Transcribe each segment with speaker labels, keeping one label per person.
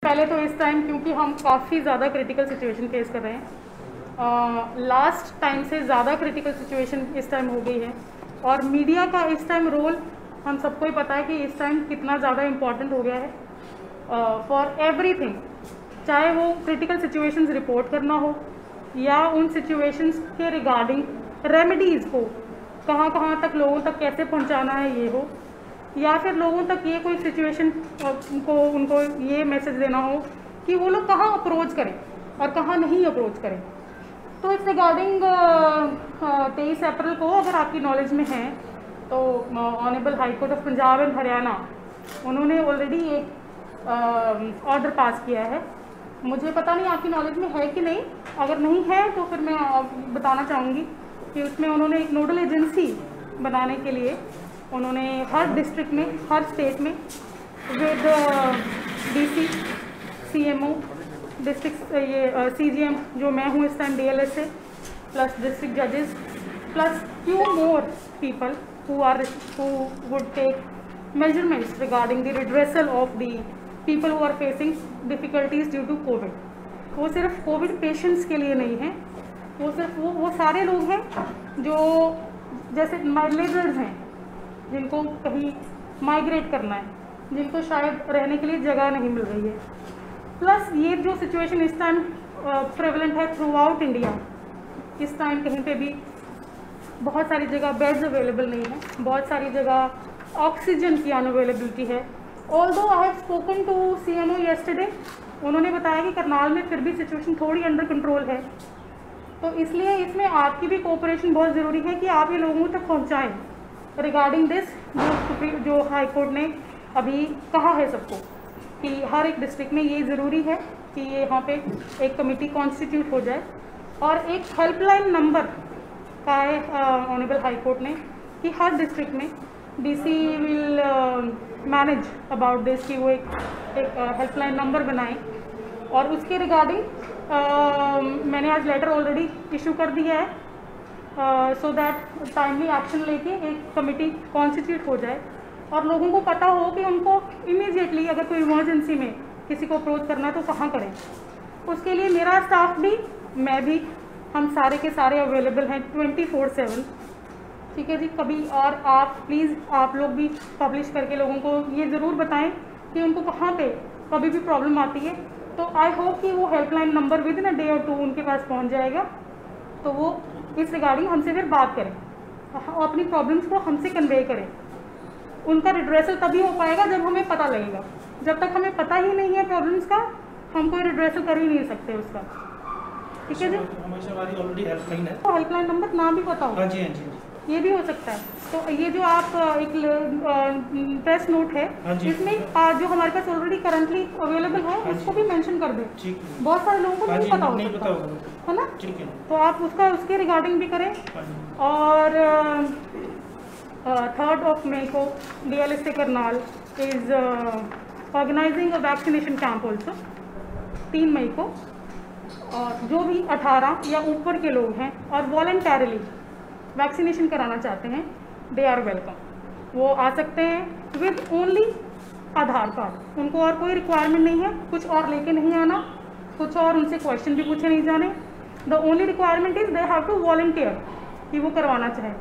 Speaker 1: पहले तो इस टाइम क्योंकि हम काफ़ी ज़्यादा क्रिटिकल सिचुएशन फेस कर रहे हैं, लास्ट टाइम से ज़्यादा क्रिटिकल सिचुएशन इस टाइम हो गई है और मीडिया का इस टाइम रोल हम सबको ही पता है कि इस टाइम कितना ज़्यादा इम्पॉर्टेंट हो गया है फॉर एवरीथिंग, चाहे वो क्रिटिकल सिचुएशंस रिपोर्ट करना हो या उन सिचुएशंस के रिगार्डिंग रेमेडीज़ को कहाँ कहाँ तक लोगों तक कैसे पहुँचाना है ये हो, या फिर लोगों तक ये कोई सिचुएशन को उनको ये मैसेज देना हो कि वो लोग कहाँ अप्रोच करें और कहाँ नहीं अप्रोच करें। तो इस रिगार्डिंग 23 अप्रैल को अगर आपकी नॉलेज में है तो honourable high court of Punjab and Haryana उन्होंने ऑलरेडी एक ऑर्डर पास किया है। मुझे पता नहीं आपकी नॉलेज में है कि नहीं, अगर नहीं है तो फिर मैं बताना चाहूँगी कि उसमें उन्होंने एक नोडल एजेंसी बनाने के लिए उन्होंने हर डिस्ट्रिक्ट में, हर स्टेट में विद डीसी, सीएमओ, डिस्ट्रिक्ट ये सीजीएम जो मैं हूँ इस टाइम डीएलएस से, प्लस डिस्ट्रिक्ट जजेस, plus few more people who would take measurements regarding the redressal of the people who are facing difficulties due to COVID। वो सिर्फ कोविड पेशेंट्स के लिए नहीं है, वो सिर्फ वो सारे लोग हैं जो जैसे माइग्रेटर्स हैं, जिनको कहीं माइग्रेट करना है, जिनको शायद रहने के लिए जगह नहीं मिल रही है। प्लस ये जो सिचुएशन इस टाइम प्रेवलेंट है थ्रू आउट इंडिया, इस टाइम कहीं पे भी बहुत सारी जगह बेड्स अवेलेबल नहीं है, बहुत सारी जगह ऑक्सीजन की अनअवेलेबिलिटी है। Although I have spoken to CMO yesterday, उन्होंने बताया कि करनाल में फिर भी सिचुएशन थोड़ी अंडर कंट्रोल है, तो इसलिए इसमें आपकी भी कोऑपरेशन बहुत ज़रूरी है कि आप ये लोगों तक पहुँचाएँ रिगार्डिंग दिस जो हाई कोर्ट ने अभी कहा है सबको कि हर एक डिस्ट्रिक्ट में ये ज़रूरी है कि ये यहाँ पे एक कमेटी कॉन्स्टिट्यूट हो जाए और एक हेल्पलाइन नंबर का है ऑनरेबल हाई कोर्ट ने कि हर डिस्ट्रिक्ट में DC will manage about this कि वो एक हेल्पलाइन नंबर बनाएं और उसके रिगार्डिंग मैंने आज लेटर ऑलरेडी इशू कर दिया है सो दैट टाइमली एक्शन लेके एक कमेटी कॉन्स्टिट्यूट हो जाए और लोगों को पता हो कि उनको इमीडिएटली अगर कोई इमरजेंसी में किसी को अप्रोच करना है तो कहाँ करें। उसके लिए मेरा स्टाफ भी, मैं भी, हम सारे के सारे अवेलेबल हैं 24/7। ठीक है जी। कभी और आप प्लीज़ आप लोग भी पब्लिश करके लोगों को ये ज़रूर बताएं कि उनको कहाँ पे कभी भी प्रॉब्लम आती है, तो आई होप कि वो helpline number with in a day और 2 उनके पास पहुँच जाएगा, तो वो इस रिगार्डिंग हमसे फिर बात करें, अपनी प्रॉब्लम्स को हमसे कन्वे करें। उनका रिड्रेसल तभी हो पाएगा जब हमें पता लगेगा, जब तक हमें पता ही नहीं है प्रॉब्लम्स का हम कोई रिड्रेसल कर ही नहीं सकते उसका। ठीक है जी।
Speaker 2: हमारी ऑलरेडी हेल्पलाइन है,
Speaker 1: तो हेल्पलाइन नंबर ना भी पता हो,
Speaker 2: हाँ जी, हाँ जी,
Speaker 1: ये भी हो सकता है। तो ये जो आप एक प्रेस नोट है इसमें जो हमारे पास ऑलरेडी करंटली अवेलेबल है उसको भी मेंशन कर दें, बहुत सारे लोगों को नहीं पता हो सकता है ना, तो आप उसके रिगार्डिंग भी करें। और 3rd May को DLSA Karnal is organizing a vaccination camp also 3 मई को, और जो भी 18 या ऊपर के लोग हैं और वॉलंटरली वैक्सीनेशन कराना चाहते हैं दे आर वेलकम। वो आ सकते हैं विद ओनली आधार कार्ड, उनको और कोई रिक्वायरमेंट नहीं है, कुछ और लेके नहीं आना, कुछ और उनसे क्वेश्चन भी पूछे नहीं जाने। The only requirement is they have to volunteer कि वो करवाना चाहे।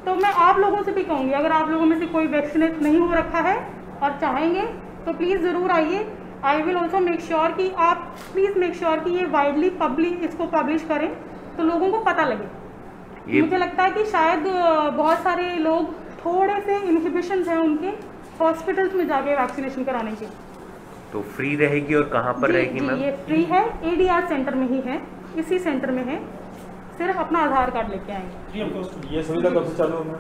Speaker 1: तो मैं आप लोगों से भी कहूँगी, अगर आप लोगों में से कोई वैक्सीनेट नहीं हो रखा है और चाहेंगे तो प्लीज़ ज़रूर आइए। I will also make sure कि आप प्लीज़ मेक श्योर कि ये वाइडली इसको पब्लिश करें तो लोगों को पता लगे। मुझे लगता है कि शायद बहुत सारे लोग थोड़े से इनहिबिशंस हैं उनके हॉस्पिटल्स में जाके वैक्सीनेशन कराने के।
Speaker 3: तो फ्री रहेगी और कहाँ पर रहेगी मैम?
Speaker 1: ये फ्री है, ADR सेंटर में ही है, इसी सेंटर में है, सिर्फ अपना आधार कार्ड लेके आएंगे।
Speaker 4: ये सुविधा कब से चालू है?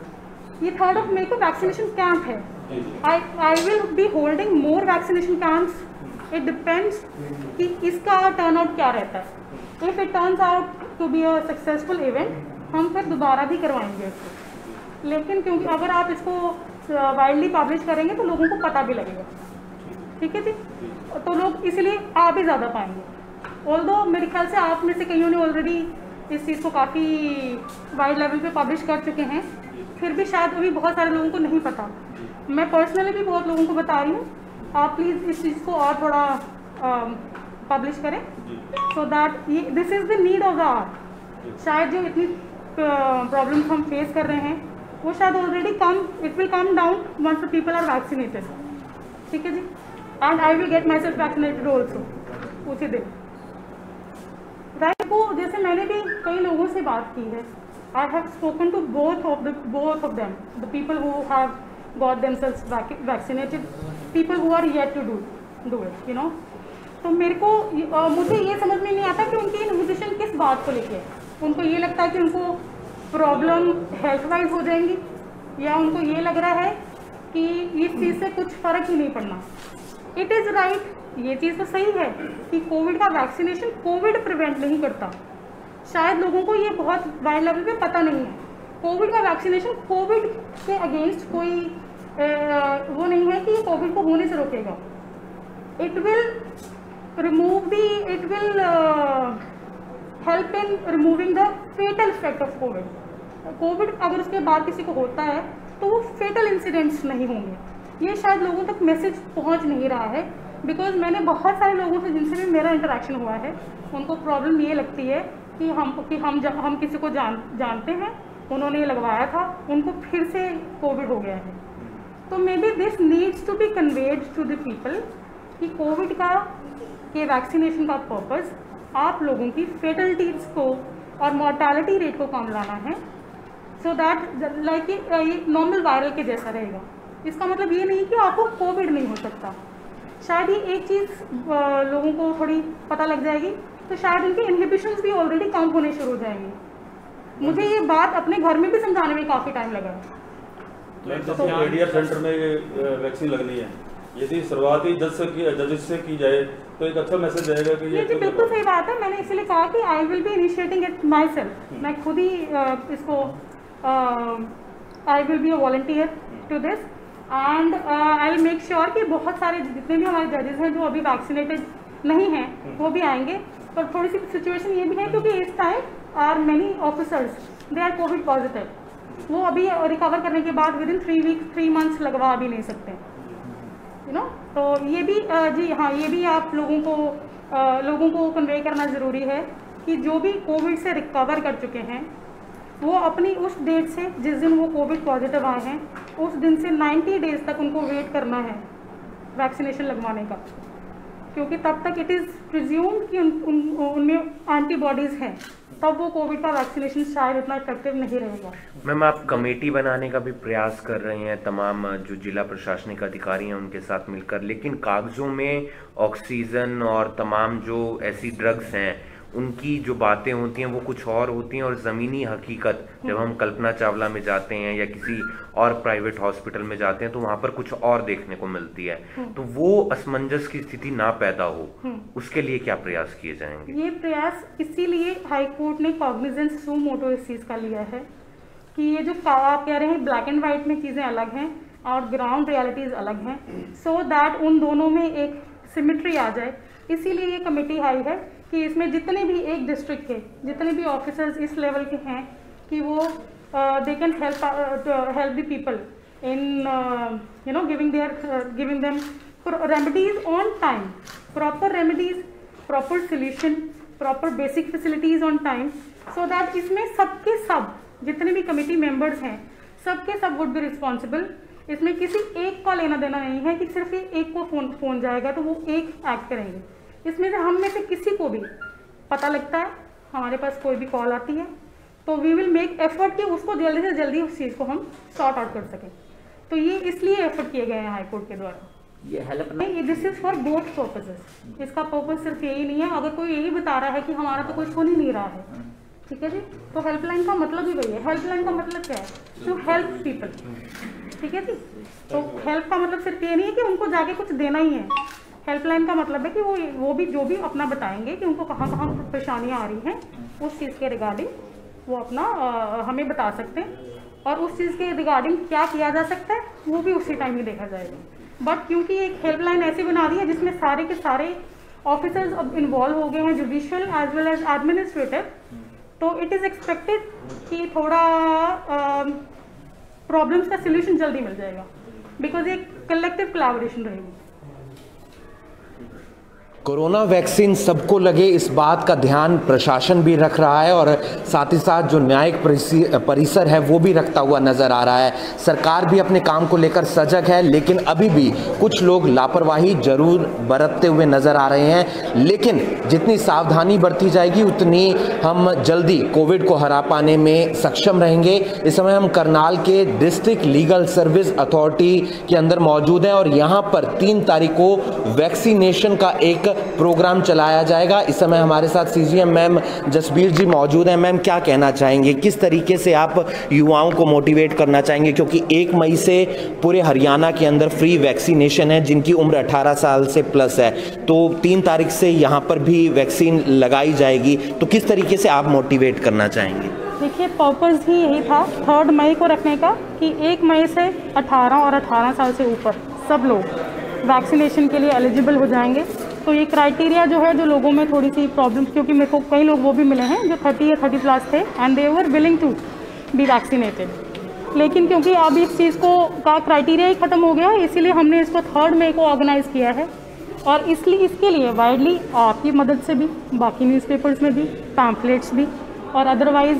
Speaker 1: ये 3rd May को वैक्सीनेशन कैंप है। I will be holding more vaccination camps, it depends कि इसका टर्न आउट क्या रहता है। If it turns out to be a successful event हम फिर दोबारा भी करवाएंगे इसको, लेकिन क्योंकि अगर आप इसको वाइडली पब्लिश करेंगे तो लोगों को पता भी लगेगा। ठीक है जी, तो लोग इसलिए आ भी ज़्यादा पाएंगे। ऑल्दो मेरे ख्याल से आप में से कईयों ने ऑलरेडी इस चीज़ को काफ़ी वाइड लेवल पे पब्लिश कर चुके हैं, फिर भी शायद अभी बहुत सारे लोगों को नहीं पता। मैं पर्सनली भी बहुत लोगों को बता रही हूँ, आप प्लीज़ इस चीज़ को और थोड़ा पब्लिश करें, so that this is the need of the hour. शायद जो इतनी प्रॉब्लम्स हम फेस कर रहे हैं वो शायद already it will come down once the people are vaccinated. ठीक है जी, and I will get myself vaccinated also उसी दिन। राइट, को जैसे मैंने भी कई लोगों से बात की है, I have spoken to both of them, the people who have got themselves vaccinated, people who are yet to do it, you know. तो मेरे को मुझे ये समझ में नहीं आता कि उनकी इन्विटेशन किस बात को लेके है। उनको ये लगता है कि उनको प्रॉब्लम हेल्थ वाइज हो जाएंगी, या उनको ये लग रहा है कि इस चीज़ से कुछ फ़र्क ही नहीं पड़ना। इट इज़ राइट, ये चीज़ तो सही है कि कोविड का वैक्सीनेशन कोविड प्रिवेंट नहीं करता। शायद लोगों को ये बहुत वाइड लेवल पे पता नहीं है। कोविड का वैक्सीनेशन कोविड के अगेंस्ट कोई वो नहीं है कि ये कोविड को होने से रोकेगा। It will help in removing the fatal effect of covid. Covid अगर उसके बाद किसी को होता है तो वो फेटल इंसिडेंट्स नहीं होंगे। ये शायद लोगों तक मैसेज पहुंच नहीं रहा है, बिकॉज मैंने बहुत सारे लोगों से जिनसे भी मेरा इंटरेक्शन हुआ है, उनको प्रॉब्लम ये लगती है कि हम किसी को जानते हैं, उन्होंने ये लगवाया था, उनको फिर से कोविड हो गया है। तो maybe this needs to be conveyed to the people कि कोविड के वैक्सीनेशन का पर्पस आप लोगों की फेटलिटीज़ को और मॉर्टैलिटी रेट को कम लाना है, सो दैट लाइक ये नॉर्मल वायरल के जैसा रहेगा। इसका मतलब ये नहीं कि आपको कोविड नहीं हो सकता। शायद ही एक चीज़ लोगों को थोड़ी पता लग जाएगी तो शायद उनके इनहिबिशंस भी ऑलरेडी कम होने शुरू हो जाएंगे। मुझे ये बात अपने घर में भी समझाने में काफ़ी टाइम लगा।
Speaker 4: तो एडीआर सेंटर में वैक्सीन लगनी है, यदि शुरुआती जज से की जाए तो एक अच्छा मैसेज जाएगा कि ये
Speaker 1: जी बिल्कुल सही बात है। मैंने इसलिए कहा कि I will be initiating it myself. मैं खुद ही इसको I will be a volunteer to this and I will make sure कि बहुत सारे जितने भी हमारे जजेस हैं जो अभी वैक्सीनेटेड नहीं हैं वो भी आएंगे। पर थोड़ी सी सिचुएशन ये भी है क्योंकि इस time are many officers they are covid positive, वो अभी रिकवर करने के बाद विद इन 3 मंथ्स लगवा भी नहीं सकते, यू नो। तो ये भी जी हाँ, ये भी आप लोगों को कन्वे करना ज़रूरी है कि जो भी कोविड से रिकवर कर चुके हैं वो अपनी उस डेट से जिस दिन वो कोविड पॉजिटिव आए हैं उस दिन से 90 डेज तक उनको वेट करना है वैक्सीनेशन लगवाने का, क्योंकि तब तक इट इज़ प्रिज्यूम्ड कि उनमें एंटीबॉडीज़ हैं, तब वो कोविड का वैक्सीनेशन शायद इतना इफेक्टिव नहीं रहेगा।
Speaker 3: मैम, आप कमेटी बनाने का भी प्रयास कर रहे हैं तमाम जो जिला प्रशासनिक अधिकारी हैं उनके साथ मिलकर, लेकिन कागजों में ऑक्सीजन और तमाम जो ऐसी ड्रग्स हैं उनकी जो बातें होती हैं वो कुछ और होती हैं, और ज़मीनी हकीकत जब हम कल्पना चावला में जाते हैं या किसी और प्राइवेट हॉस्पिटल में जाते हैं तो वहाँ पर कुछ और देखने को मिलती है। तो वो असमंजस की स्थिति ना पैदा हो, उसके लिए क्या प्रयास किए जाएंगे?
Speaker 1: ये प्रयास इसीलिए हाई कोर्ट ने कॉग्निजेंस सू मोटो इस चीज़ का लिया है कि ये जो आप कह रहे हैं ब्लैक एंड वाइट में चीज़ें अलग हैं और ग्राउंड रियलिटीज़ अलग हैं, सो दैट उन दोनों में एक सिमिट्री आ जाए। इसीलिए ये कमेटी आई है कि इसमें जितने भी एक डिस्ट्रिक्ट के जितने भी ऑफिसर्स इस लेवल के हैं कि वो they can help the people in you know giving them remedies on time, proper remedies, proper solution, proper basic facilities on time, so that इसमें सबके सब जितने भी कमेटी मेंबर्स हैं सबके सब वुड बी रिस्पॉन्सिबल। इसमें किसी एक का लेना देना नहीं है कि सिर्फ एक को फोन जाएगा तो वो एक एक्ट करेंगे। इसमें से हम में से किसी को भी पता लगता है, हमारे पास कोई भी कॉल आती है तो वी विल मेक एफर्ट कि उसको जल्दी से जल्दी उस चीज़ को हम सॉर्ट आउट कर सकें। तो ये इसलिए एफर्ट किए गए हैं हाई कोर्ट के द्वारा।
Speaker 5: ये हेल्प
Speaker 1: नहीं, this is for both purposes. इसका पर्पस सिर्फ यही नहीं है। अगर कोई यही बता रहा है कि हमारा तो कोई सुन ही नहीं रहा है, ठीक है जी, तो हेल्पलाइन का मतलब ही वही है। हेल्पलाइन का मतलब क्या है? टू हेल्प पीपल, ठीक है जी। तो हेल्प का मतलब सिर्फ ये नहीं है कि उनको जाके कुछ देना ही है। हेल्पलाइन का मतलब है कि वो भी जो भी अपना बताएंगे कि उनको कहाँ कहाँ परेशानियाँ आ रही हैं उस चीज़ के रिगार्डिंग वो अपना हमें बता सकते हैं, और उस चीज़ के रिगार्डिंग क्या किया जा सकता है वो भी उसी टाइम ही देखा जाएगा। बट क्योंकि एक हेल्पलाइन ऐसी बना दी है जिसमें सारे के सारे ऑफिसर्स अब इन्वॉल्व हो गए हैं, judicial as well as administrative, तो इट इज़ एक्सपेक्टेड कि थोड़ा प्रॉब्लम्स का सोल्यूशन जल्दी मिल जाएगा, बिकॉज एक कलेक्टिव कोलैबोरेशन रहेगी।
Speaker 3: कोरोना वैक्सीन सबको लगे, इस बात का ध्यान प्रशासन भी रख रहा है और साथ ही साथ जो न्यायिक परिसर है वो भी रखता हुआ नजर आ रहा है। सरकार भी अपने काम को लेकर सजग है, लेकिन अभी भी कुछ लोग लापरवाही जरूर बरतते हुए नजर आ रहे हैं। लेकिन जितनी सावधानी बरती जाएगी उतनी हम जल्दी कोविड को हरा पाने में सक्षम रहेंगे। इस समय हम करनाल के डिस्ट्रिक्ट लीगल सर्विस अथॉरिटी के अंदर मौजूद हैं और यहाँ पर 3 तारीख को वैक्सीनेशन का एक प्रोग्राम चलाया जाएगा। इस समय हमारे साथ सीजीएम मैम जसबीर जी मौजूद हैं। मैम, क्या कहना चाहेंगे, किस तरीके से आप युवाओं को मोटिवेट करना चाहेंगे, क्योंकि 1 मई से पूरे हरियाणा के अंदर फ्री वैक्सीनेशन है जिनकी उम्र 18 साल से प्लस है, तो 3 तारीख से यहाँ पर भी वैक्सीन लगाई जाएगी, तो किस तरीके से आप मोटिवेट करना चाहेंगे?
Speaker 1: देखिए, पर्पस ही यही था 3 मई को रखने का कि 1 मई से 18 और 18 साल से ऊपर सब लोग वैक्सीनेशन के लिए एलिजिबल हो जाएंगे। तो ये क्राइटेरिया जो है, जो लोगों में थोड़ी सी प्रॉब्लम्स, क्योंकि मेरे को कई लोग वो भी मिले हैं जो 30 या 30 प्लस थे and they were willing to be vaccinated, लेकिन क्योंकि अब इस चीज़ को का क्राइटेरिया ही ख़त्म हो गया, इसीलिए हमने इसको 3 मई को ऑर्गेनाइज़ किया है। और इसलिए इसके लिए वाइडली आपकी मदद से भी, बाकी न्यूज़पेपर्स में भी, पैम्फलेट्स भी और अदरवाइज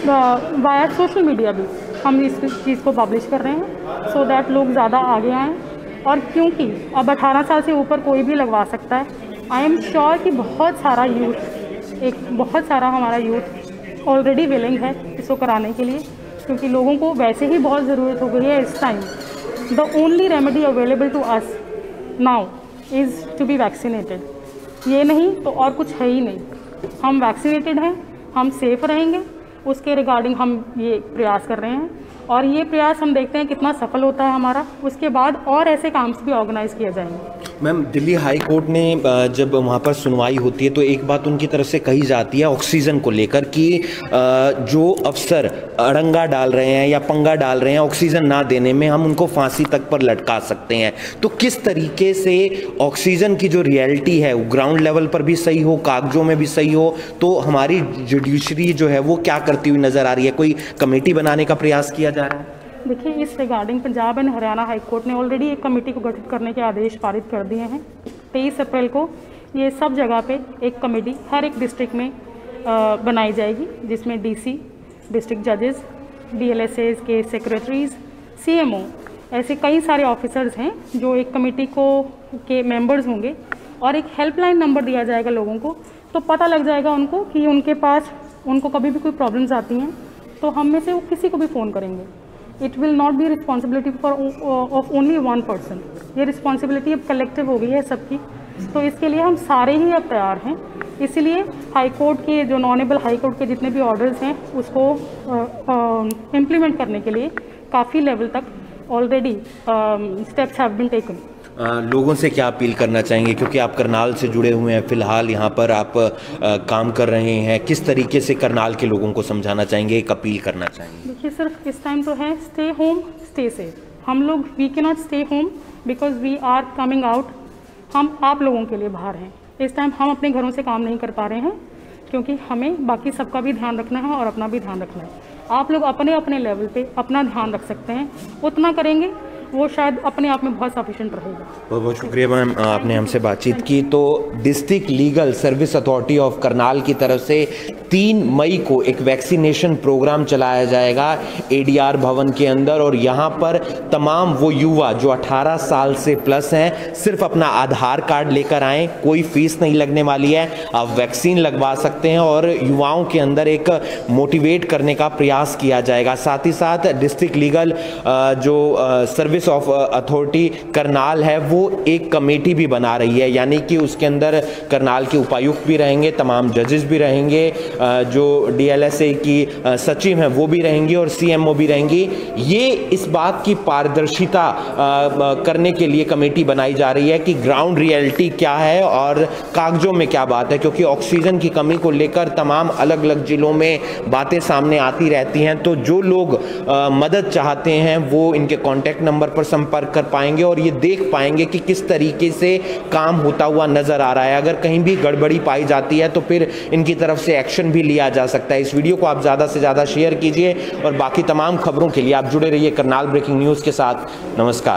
Speaker 1: वाया सोशल मीडिया भी हम इस चीज़ को पब्लिश कर रहे हैं सो दैट लोग ज़्यादा आगे आएँ। और क्योंकि अब 18 साल से ऊपर कोई भी लगवा सकता है, आई एम श्योर कि बहुत सारा हमारा यूथ ऑलरेडी विलिंग है इसको कराने के लिए, क्योंकि लोगों को वैसे ही बहुत ज़रूरत हो गई है इस time. The only remedy available to us now is to be vaccinated. ये नहीं तो और कुछ है ही नहीं। हम वैक्सीनेटेड हैं, हम सेफ़ रहेंगे, उसके रिगार्डिंग हम ये प्रयास कर रहे हैं और ये प्रयास हम देखते हैं कितना सफल होता है हमारा। उसके बाद और ऐसे काम भी ऑर्गेनाइज किए जाएंगे।
Speaker 3: मैम, दिल्ली हाई कोर्ट ने जब वहाँ पर सुनवाई होती है तो एक बात उनकी तरफ से कही जाती है ऑक्सीजन को लेकर कि जो अफसर अड़ंगा डाल रहे हैं या पंगा डाल रहे हैं ऑक्सीजन ना देने में, हम उनको फांसी तक पर लटका सकते हैं। तो किस तरीके से ऑक्सीजन की जो रियलिटी है वो ग्राउंड लेवल पर भी सही हो, कागजों में भी सही हो, तो हमारी जुडिशरी जो है वो क्या करती हुई नजर आ रही है? कोई कमेटी बनाने का प्रयास किया जा रहा है?
Speaker 1: देखिए, इस regarding Punjab and Haryana high court ने ऑलरेडी एक कमेटी को गठित करने के आदेश पारित कर दिए हैं। 23 अप्रैल को ये सब जगह पे एक कमेटी हर एक डिस्ट्रिक्ट में बनाई जाएगी, जिसमें डीसी, डिस्ट्रिक्ट जजेस, डीएलएसएस के सेक्रेटरीज, सीएमओ, ऐसे कई सारे ऑफिसर्स हैं जो एक कमेटी को के मेंबर्स होंगे और एक हेल्पलाइन नंबर दिया जाएगा लोगों को, तो पता लग जाएगा उनको कि उनको कभी भी कोई प्रॉब्लम्स आती हैं तो हम में से वो किसी को भी फ़ोन करेंगे। It will not be responsibility of only 1 person. ये रिस्पॉन्सिबिलिटी अब कलेक्टिव हो गई है सबकी, तो इसके लिए हम सारे ही अब तैयार हैं। इसीलिए हाई कोर्ट के जो ऑनरेबल हाई कोर्ट के जितने भी ऑर्डर्स हैं उसको इम्प्लीमेंट करने के लिए काफ़ी लेवल तक already steps have been taken.
Speaker 3: लोगों से क्या अपील करना चाहेंगे, क्योंकि आप करनाल से जुड़े हुए हैं, फिलहाल यहाँ पर आप काम कर रहे हैं, किस तरीके से करनाल के लोगों को समझाना चाहेंगे, एक अपील करना चाहेंगे?
Speaker 1: देखिए, सिर्फ इस टाइम तो है स्टे होम स्टे सेफ। हम लोग we can not stay home because we are coming out. हम आप लोगों के लिए बाहर हैं इस टाइम। हम अपने घरों से काम नहीं कर पा रहे हैं क्योंकि हमें बाकी सबका भी ध्यान रखना है और अपना भी ध्यान रखना है। आप लोग अपने अपने लेवल पे अपना ध्यान रख सकते हैं, उतना करेंगे वो शायद अपने आप में बहुत सफिशिएंट रहेगा।
Speaker 3: बहुत बहुत शुक्रिया मैम, आपने हमसे बातचीत की। तो district legal service authority of Karnal की तरफ से 3 मई को एक वैक्सीनेशन प्रोग्राम चलाया जाएगा एडीआर भवन के अंदर और यहाँ पर तमाम वो युवा जो 18 साल से प्लस हैं सिर्फ अपना आधार कार्ड लेकर आएँ, कोई फीस नहीं लगने वाली है, आप वैक्सीन लगवा सकते हैं और युवाओं के अंदर एक मोटिवेट करने का प्रयास किया जाएगा। साथ ही साथ डिस्ट्रिक्ट लीगल जो सर्विस ऑफ अथॉरिटी करनाल है वो एक कमेटी भी बना रही है, यानी कि उसके अंदर करनाल के उपायुक्त भी रहेंगे, तमाम जजेस भी रहेंगे, जो डीएलएसए की सचिव हैं वो भी रहेंगी और सीएमओ भी रहेंगी। ये इस बात की पारदर्शिता करने के लिए कमेटी बनाई जा रही है कि ग्राउंड रियलिटी क्या है और कागजों में क्या बात है, क्योंकि ऑक्सीजन की कमी को लेकर तमाम अलग अलग जिलों में बातें सामने आती रहती हैं। तो जो लोग मदद चाहते हैं वो इनके कॉन्टैक्ट नंबर पर संपर्क कर पाएंगे और ये देख पाएंगे कि किस तरीके से काम होता हुआ नजर आ रहा है। अगर कहीं भी गड़बड़ी पाई जाती है तो फिर इनकी तरफ से एक्शन भी लिया जा सकता है। इस वीडियो को आप ज़्यादा से ज़्यादा शेयर कीजिए और बाकी तमाम खबरों के लिए आप जुड़े रहिए करनाल ब्रेकिंग न्यूज़ के साथ। नमस्कार।